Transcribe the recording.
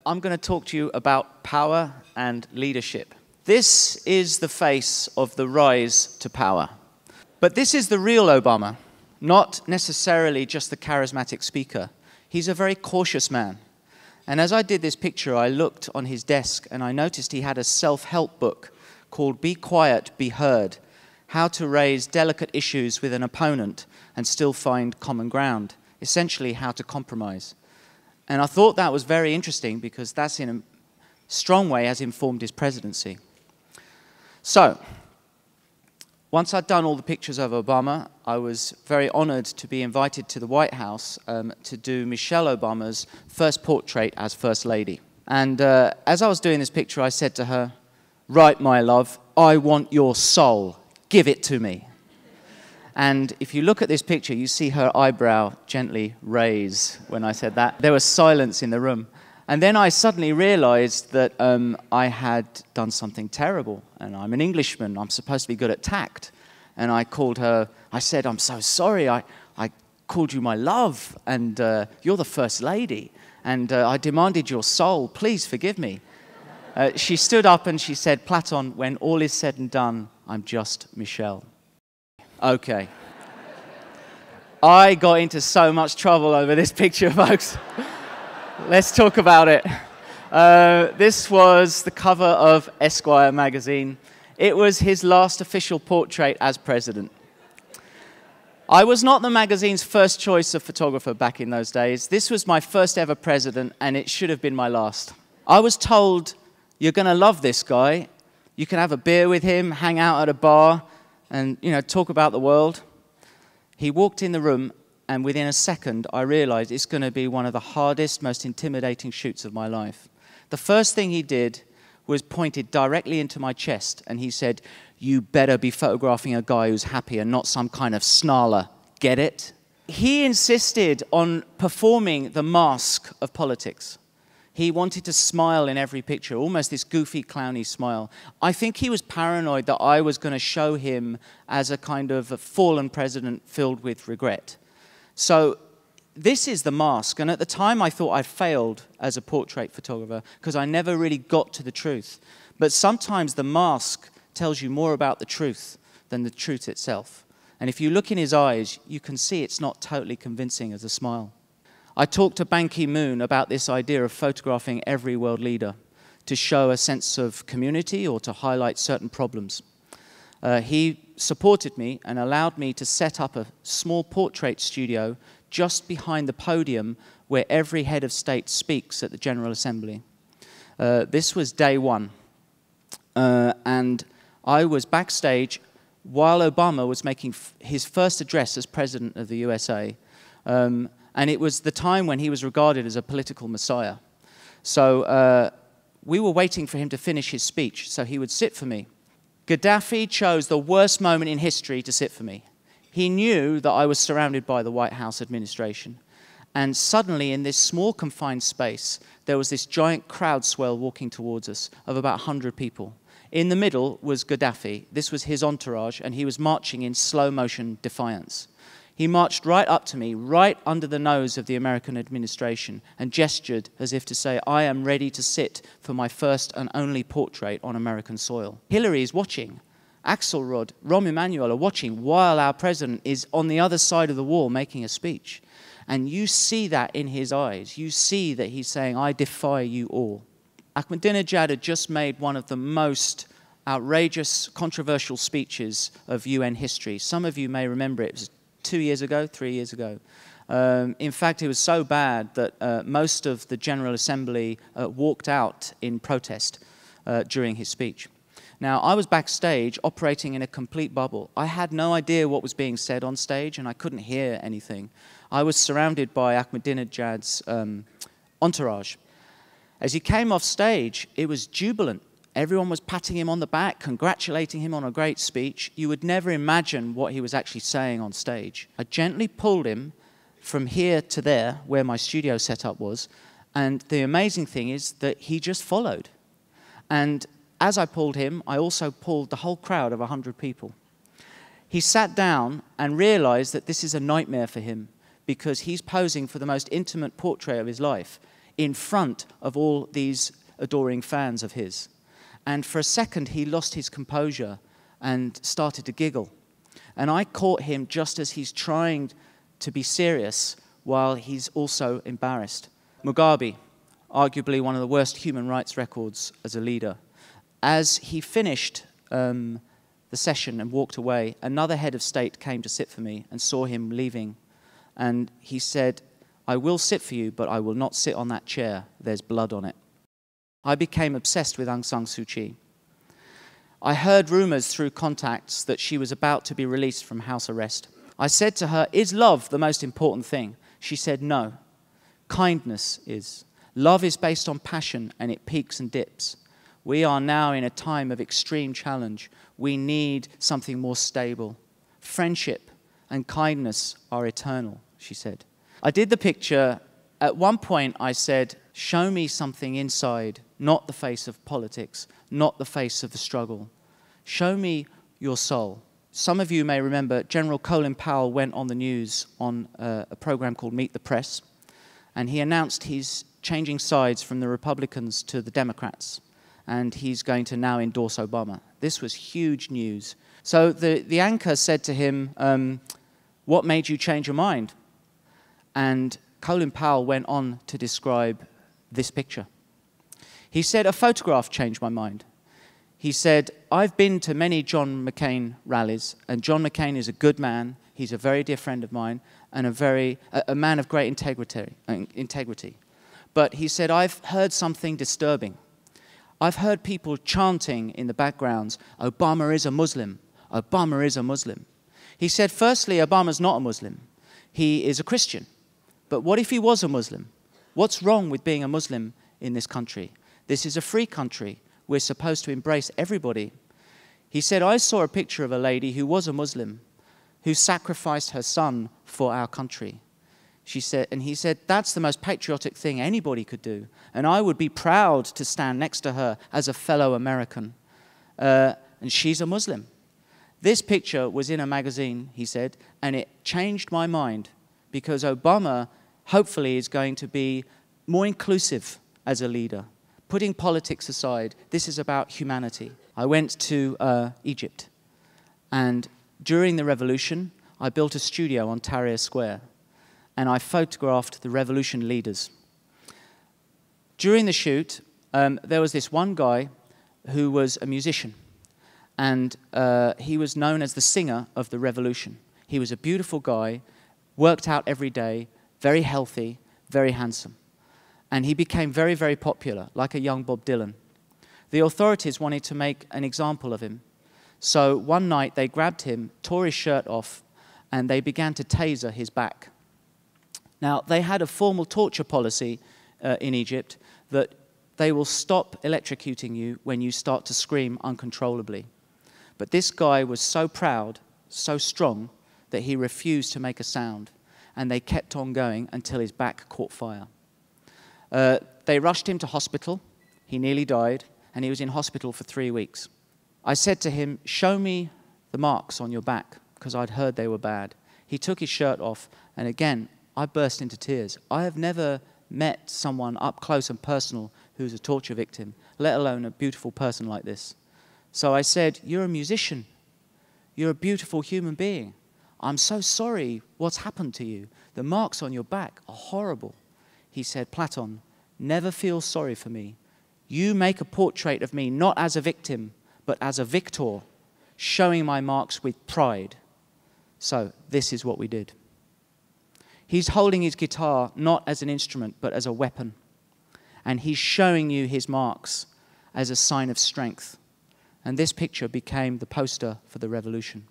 I'm going to talk to you about power and leadership. This is the face of the rise to power. But this is the real Obama, not necessarily just the charismatic speaker. He's a very cautious man. And as I did this picture, I looked on his desk and I noticed he had a self-help book called Be Quiet, Be Heard: How to Raise Delicate Issues with an Opponent and Still Find Common Ground. Essentially, how to compromise. And I thought that was very interesting because that's in a strong way has informed his presidency. So, once I'd done all the pictures of Obama, I was very honored to be invited to the White House to do Michelle Obama's first portrait as First Lady. And as I was doing this picture, I said to her, "Right, my love, I want your soul. Give it to me." And if you look at this picture, you see her eyebrow gently raise when I said that. There was silence in the room. And then I suddenly realized that I had done something terrible. And I'm an Englishman. I'm supposed to be good at tact. And I called her, I said, "I'm so sorry. I called you my love. And you're the First Lady. And I demanded your soul. Please forgive me." She stood up and she said, "Platon, when all is said and done, I'm just Michelle." Okay. I got into so much trouble over this picture, folks. Let's talk about it. This was the cover of Esquire magazine. It was his last official portrait as president. I was not the magazine's first choice of photographer back in those days. This was my first ever president, and it should have been my last. I was told, "You're going to love this guy. You can have a beer with him, hang out at a bar, and, talk about the world." He walked in the room, and within a second, I realized it's going to be one of the hardest, most intimidating shoots of my life. The first thing he did was pointed directly into my chest, and he said, "You better be photographing a guy who's happy and not some kind of snarler. Get it?" He insisted on performing the mask of politics. He wanted to smile in every picture, almost this goofy, clowny smile. I think he was paranoid that I was going to show him as a kind of a fallen president filled with regret. So this is the mask. And at the time, I thought I failed as a portrait photographer because I never really got to the truth. But sometimes the mask tells you more about the truth than the truth itself. And if you look in his eyes, you can see it's not totally convincing as a smile. I talked to Ban Ki-moon about this idea of photographing every world leader to show a sense of community or to highlight certain problems. He supported me and allowed me to set up a small portrait studio just behind the podium where every head of state speaks at the General Assembly. This was day one. And I was backstage while Obama was making his first address as president of the USA. And it was the time when he was regarded as a political messiah. So we were waiting for him to finish his speech, so he would sit for me. Gaddafi chose the worst moment in history to sit for me. He knew that I was surrounded by the White House administration. And suddenly, in this small confined space, there was this giant crowd swell walking towards us of about 100 people. In the middle was Gaddafi. This was his entourage, and he was marching in slow motion defiance. He marched right up to me, right under the nose of the American administration, and gestured as if to say, "I am ready to sit for my first and only portrait on American soil." Hillary is watching. Axelrod, Rahm Emanuel are watching while our president is on the other side of the wall making a speech. And you see that in his eyes. You see that he's saying, "I defy you all." Ahmadinejad had just made one of the most outrageous, controversial speeches of UN history. Some of you may remember it. It was 2 years ago, 3 years ago. In fact, it was so bad that most of the General Assembly walked out in protest during his speech. Now, I was backstage operating in a complete bubble. I had no idea what was being said on stage, and I couldn't hear anything. I was surrounded by Ahmadinejad's entourage. As he came off stage, it was jubilant. Everyone was patting him on the back, congratulating him on a great speech. You would never imagine what he was actually saying on stage. I gently pulled him from here to there, where my studio setup was, and the amazing thing is that he just followed. And as I pulled him, I also pulled the whole crowd of 100 people. He sat down and realized that this is a nightmare for him because he's posing for the most intimate portrait of his life. in front of all these adoring fans of his. And for a second, he lost his composure and started to giggle. And I caught him just as he's trying to be serious while he's also embarrassed. Mugabe, arguably one of the worst human rights records as a leader. As he finished the session and walked away, another head of state came to sit for me and saw him leaving. And he said, "I will sit for you, but I will not sit on that chair. There's blood on it." I became obsessed with Aung San Suu Kyi. I heard rumors through contacts that she was about to be released from house arrest. I said to her, "Is love the most important thing?" She said, "No. Kindness is. Love is based on passion and it peaks and dips. We are now in a time of extreme challenge. We need something more stable. Friendship and kindness are eternal," she said. I did the picture. At one point I said, "Show me something inside, not the face of politics, not the face of the struggle. Show me your soul." Some of you may remember General Colin Powell went on the news on a program called Meet the Press, and he announced he's changing sides from the Republicans to the Democrats, and he's going to now endorse Obama. This was huge news. So the anchor said to him, "What made you change your mind?" And Colin Powell went on to describe this picture. He said, "A photograph changed my mind." He said, "I've been to many John McCain rallies, and John McCain is a good man. He's a very dear friend of mine, and a man of great integrity. But," he said, "I've heard something disturbing. I've heard people chanting in the backgrounds, 'Obama is a Muslim, Obama is a Muslim.'" He said, "Firstly, Obama's not a Muslim. He is a Christian. But what if he was a Muslim? What's wrong with being a Muslim in this country? This is a free country. We're supposed to embrace everybody." He said, "I saw a picture of a lady who was a Muslim, who sacrificed her son for our country." She said, and he said, "That's the most patriotic thing anybody could do. And I would be proud to stand next to her as a fellow American. And she's a Muslim." This picture was in a magazine, he said, and it changed my mind because Obama hopefully is going to be more inclusive as a leader. Putting politics aside, this is about humanity. I went to Egypt, and during the revolution, I built a studio on Tahrir Square, and I photographed the revolution leaders. During the shoot, there was this one guy who was a musician, and he was known as the singer of the revolution. He was a beautiful guy, worked out every day, very healthy, very handsome. And he became very, very popular, like a young Bob Dylan. The authorities wanted to make an example of him. So one night they grabbed him, tore his shirt off, and they began to taser his back. Now, they had a formal torture policy in Egypt that they will stop electrocuting you when you start to scream uncontrollably. But this guy was so proud, so strong, that he refused to make a sound. And they kept on going until his back caught fire. They rushed him to hospital. He nearly died, and he was in hospital for 3 weeks. I said to him, "Show me the marks on your back," because I'd heard they were bad. He took his shirt off, and again, I burst into tears. I have never met someone up close and personal who's a torture victim, let alone a beautiful person like this. So I said, "You're a musician. You're a beautiful human being. I'm so sorry what's happened to you. The marks on your back are horrible." He said, "Platon, never feel sorry for me. You make a portrait of me not as a victim, but as a victor, showing my marks with pride." So this is what we did. He's holding his guitar not as an instrument, but as a weapon. And he's showing you his marks as a sign of strength. And this picture became the poster for the revolution.